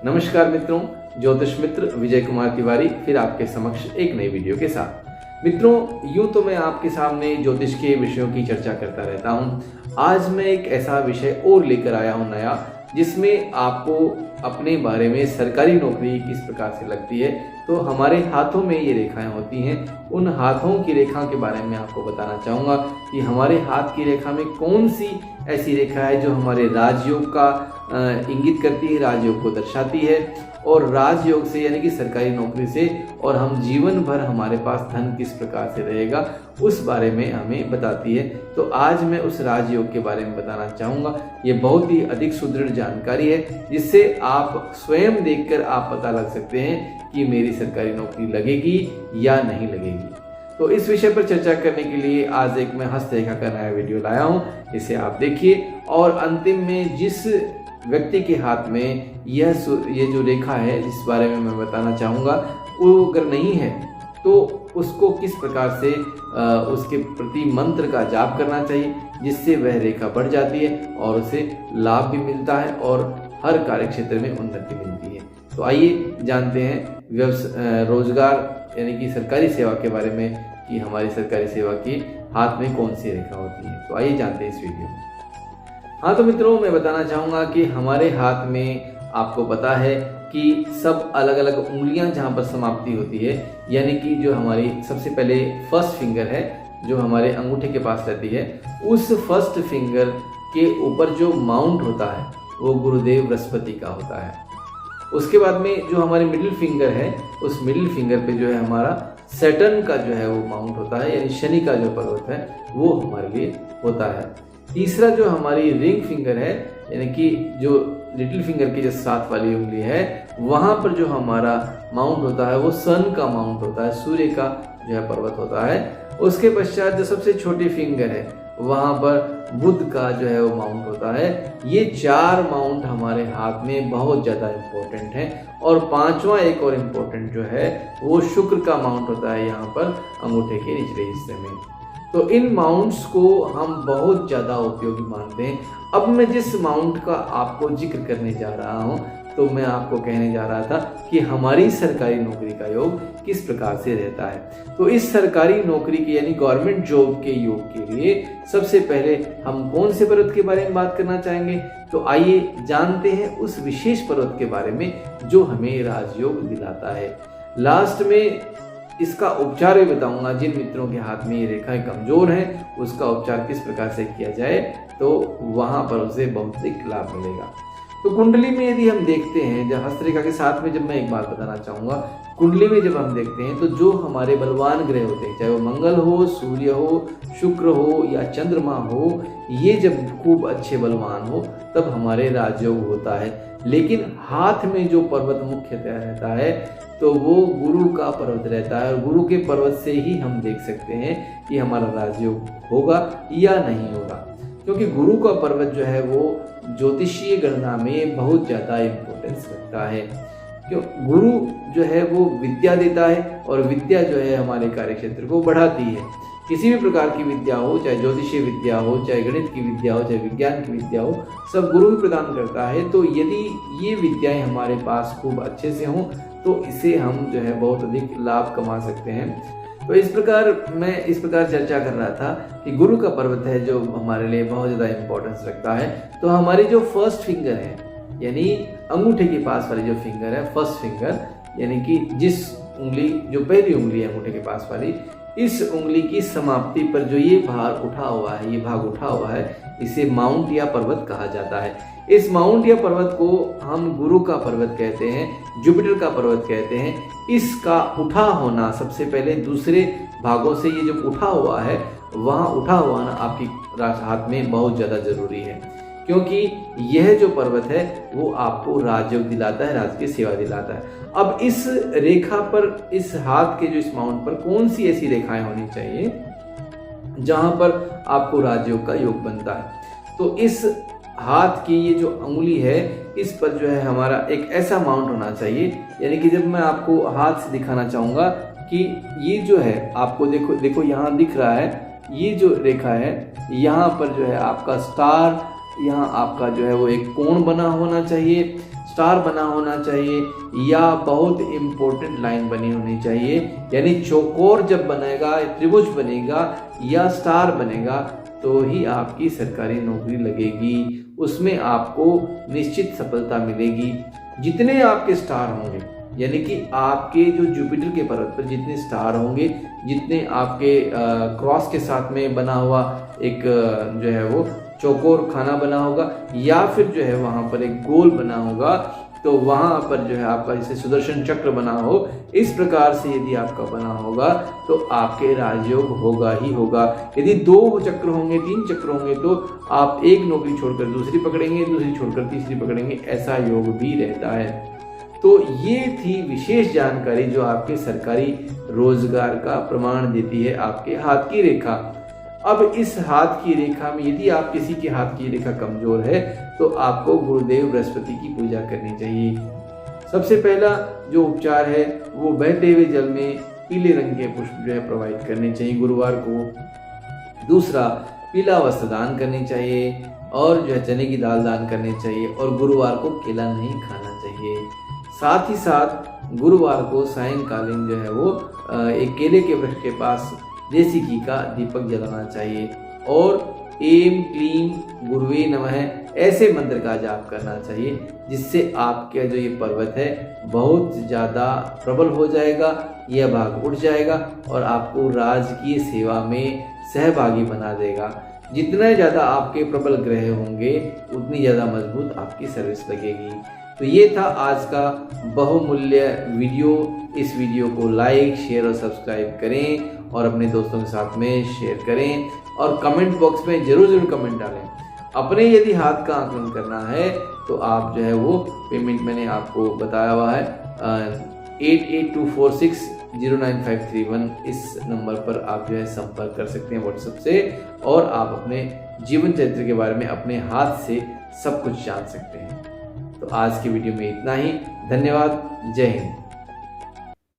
नमस्कार मित्रों, ज्योतिष मित्र विजय कुमार तिवारी फिर आपके समक्ष एक नई वीडियो के साथ। मित्रों, यूं तो मैं आपके सामने ज्योतिष के विषयों की चर्चा करता रहता हूं। आज मैं एक ऐसा विषय और लेकर आया हूं नया, जिसमें आपको अपने बारे में सरकारी नौकरी किस प्रकार से लगती है। तो हमारे हाथों में ये रेखाएं होती हैं, उन हाथों की रेखा के बारे में आपको बताना चाहूँगा कि हमारे हाथ की रेखा में कौन सी ऐसी रेखा है जो हमारे राजयोग का इंगित करती है, राजयोग को दर्शाती है, और राजयोग से यानी कि सरकारी नौकरी से और हम जीवन भर हमारे पास धन किस प्रकार से रहेगा उस बारे में हमें बताती है। तो आज मैं उस राजयोग के बारे में बताना चाहूँगा। ये बहुत ही अधिक सुदृढ़ जानकारी है, जिससे आप स्वयं देखकर आप पता लग सकते हैं कि मेरी सरकारी नौकरी लगेगी या नहीं लगेगी। तो इस विषय पर चर्चा करने के लिए आज एक मैं हस्तरेखा का नया वीडियो लाया हूँ। इसे आप देखिए और अंतिम में जिस व्यक्ति के हाथ में ये जो रेखा है जिस बारे में मैं बताना चाहूँगा, वो अगर नहीं है तो उसको किस प्रकार से उसके प्रति मंत्र का जाप करना चाहिए, जिससे वह रेखा बढ़ जाती है और उसे लाभ भी मिलता है और हर कार्य क्षेत्र में उन्नति मिलती है। तो आइए जानते हैं रोजगार यानी कि सरकारी सेवा के बारे में कि हमारी सरकारी सेवा के हाथ में कौन सी रेखा होती है। तो आइए जानते हैं इस वीडियो में। हाँ तो मित्रों, मैं बताना चाहूँगा कि हमारे हाथ में आपको पता है कि सब अलग अलग उंगलियां जहाँ पर समाप्ति होती है, यानी कि जो हमारी सबसे पहले फर्स्ट फिंगर है जो हमारे अंगूठे के पास रहती है, उस फर्स्ट फिंगर के ऊपर जो माउंट होता है वो गुरुदेव बृहस्पति का होता है। उसके बाद में जो हमारी मिडिल फिंगर है, उस मिडिल फिंगर पे जो है हमारा सैटर्न का जो है वो माउंट होता है, यानी शनि का जो पर्वत है वो हमारे लिए होता है। तीसरा जो हमारी रिंग फिंगर है, यानी कि जो लिटिल फिंगर की जो साथ वाली उंगली है, वहाँ पर जो हमारा माउंट होता है वो सन का माउंट होता है, सूर्य का जो है पर्वत होता है। उसके पश्चात जो सबसे छोटी फिंगर है वहाँ पर बुध का जो है वो माउंट होता है। ये 4 माउंट हमारे हाथ में बहुत ज़्यादा इम्पोर्टेंट है। और 5वां एक और इम्पोर्टेंट जो है वो शुक्र का माउंट होता है यहाँ पर अंगूठे के निचले हिस्से में। तो इन माउंट्स को हम बहुत ज़्यादा उपयोगी मानते हैं। अब मैं जिस माउंट का आपको जिक्र करने जा रहा हूँ, तो मैं आपको कहने जा रहा था कि हमारी सरकारी नौकरी का योग किस प्रकार से रहता है। तो इस सरकारी नौकरी के यानी गवर्नमेंट जॉब के योग के लिए सबसे पहले हम कौन से पर्वत के बारे में बात करना चाहेंगे। तो आइए जानते हैं उस विशेष पर्वत के बारे में जो हमें राजयोग दिलाता है। लास्ट में इसका उपचार भी बताऊंगा। जिन मित्रों के हाथ में ये रेखाएं कमजोर हैं उसका उपचार किस प्रकार से किया जाए, तो वहां पर उसे बहुत अधिक लाभ मिलेगा। तो कुंडली में यदि हम देखते हैं, जब हस्तरेखा के साथ में जब मैं एक बात बताना चाहूँगा, कुंडली में जब हम देखते हैं तो जो हमारे बलवान ग्रह होते हैं, चाहे वो मंगल हो, सूर्य हो, शुक्र हो या चंद्रमा हो, ये जब खूब अच्छे बलवान हो तब हमारे राजयोग होता है। लेकिन हाथ में जो पर्वत मुख्यतः रहता है तो वो गुरु का पर्वत रहता है, और गुरु के पर्वत से ही हम देख सकते हैं कि हमारा राजयोग होगा या नहीं होगा। क्योंकि गुरु का पर्वत जो है वो ज्योतिषीय गणना में बहुत ज़्यादा इम्पोर्टेंस रखता है। क्यों? गुरु जो है वो विद्या देता है और विद्या जो है हमारे कार्य क्षेत्र को बढ़ाती है। किसी भी प्रकार की विद्या हो, चाहे ज्योतिषीय विद्या हो, चाहे गणित की विद्या हो, चाहे विज्ञान की विद्या हो, सब गुरु ही प्रदान करता है। तो यदि ये विद्याएं हमारे पास खूब अच्छे से हों तो इसे हम जो है बहुत अधिक लाभ कमा सकते हैं। तो इस प्रकार मैं इस प्रकार चर्चा कर रहा था कि गुरु का पर्वत है जो हमारे लिए बहुत ज़्यादा इम्पोर्टेंस रखता है। तो हमारी जो फर्स्ट फिंगर है, यानी अंगूठे के पास वाली जो फिंगर है, फर्स्ट फिंगर, यानी कि जिस उंगली जो पहली उंगली है अंगूठे के पास वाली, इस उंगली की समाप्ति पर जो ये भाग उठा हुआ है, इसे माउंट या पर्वत कहा जाता है। इस माउंट या पर्वत को हम गुरु का पर्वत कहते हैं, जुपिटर का पर्वत कहते हैं। इसका उठा होना सबसे पहले दूसरे भागों से ये जो उठा हुआ है, वहाँ उठा हुआ ना आपकी हाथ में बहुत ज़्यादा जरूरी है, क्योंकि यह जो पर्वत है वो आपको राजयोग दिलाता है, राजकीय सेवा दिलाता है। अब इस रेखा पर, इस हाथ के जो इस माउंट पर कौन सी ऐसी रेखाएं होनी चाहिए जहां पर आपको राजयोग का योग बनता है। तो इस हाथ की ये जो उंगली है, इस पर जो है हमारा एक ऐसा माउंट होना चाहिए, यानी कि जब मैं आपको हाथ से दिखाना चाहूँगा कि ये जो है आपको देखो यहाँ दिख रहा है, ये जो रेखा है यहाँ पर जो है आपका स्टार, यहाँ आपका जो है वो एक कोण बना होना चाहिए। स्टार बना होना चाहिए या बहुत इम्पोर्टेंट लाइन बनी होनी चाहिए। यानी चौकोर जब बनेगा, त्रिभुज बनेगा या स्टार बनेगा तो ही आपकी सरकारी नौकरी लगेगी, उसमें आपको निश्चित सफलता मिलेगी। जितने आपके स्टार होंगे, यानी कि आपके जो जुपिटर के पर्वत पर जितने स्टार होंगे, जितने आपके क्रॉस के साथ में बना हुआ एक जो है वो चौकोर खाना बना होगा या फिर जो है वहाँ पर एक गोल बना होगा, तो वहाँ पर जो है आपका जैसे सुदर्शन चक्र बना हो, इस प्रकार से यदि आपका बना होगा तो आपके राजयोग होगा ही होगा। यदि 2 चक्र होंगे, 3 चक्र होंगे तो आप एक नौकरी छोड़कर दूसरी पकड़ेंगे, दूसरी छोड़कर तीसरी पकड़ेंगे, ऐसा योग भी रहता है। तो ये थी विशेष जानकारी जो आपके सरकारी रोजगार का प्रमाण देती है आपके हाथ की रेखा। अब इस हाथ की रेखा में यदि आप किसी के हाथ की रेखा कमजोर है तो आपको गुरुदेव बृहस्पति की पूजा करनी चाहिए। सबसे पहला जो उपचार है वो बहते हुए जल में पीले रंग के पुष्प जो है प्रोवाइड करने चाहिए गुरुवार को। दूसरा, पीला वस्त्र दान करनी चाहिए और जो है चने की दाल दान करनी चाहिए और गुरुवार को केला नहीं खाना चाहिए। साथ ही साथ गुरुवार को सायंकालीन जो है वो एक केले के वृक्ष के पास देसी घी का दीपक जलाना चाहिए और एम क्लीम गुरुवे नमः ऐसे मंत्र का जाप करना चाहिए, जिससे आपका जो ये पर्वत है बहुत ज़्यादा प्रबल हो जाएगा, यह भाग उठ जाएगा और आपको राजकीय सेवा में सहभागी बना देगा। जितना ज़्यादा आपके प्रबल ग्रह होंगे उतनी ज़्यादा मजबूत आपकी सर्विस लगेगी। तो ये था आज का बहुमूल्य वीडियो। इस वीडियो को लाइक, शेयर और सब्सक्राइब करें और अपने दोस्तों के साथ में शेयर करें और कमेंट बॉक्स में जरूर कमेंट डालें। अपने यदि हाथ का आकलन करना है तो आप जो है वो पेमेंट मैंने आपको बताया हुआ है 8824609531 इस नंबर पर आप जो है संपर्क कर सकते हैं व्हाट्सएप से और आप अपने जीवन चरित्र के बारे में अपने हाथ से सब कुछ जान सकते हैं। तो आज की वीडियो में इतना ही। धन्यवाद। जय हिंद।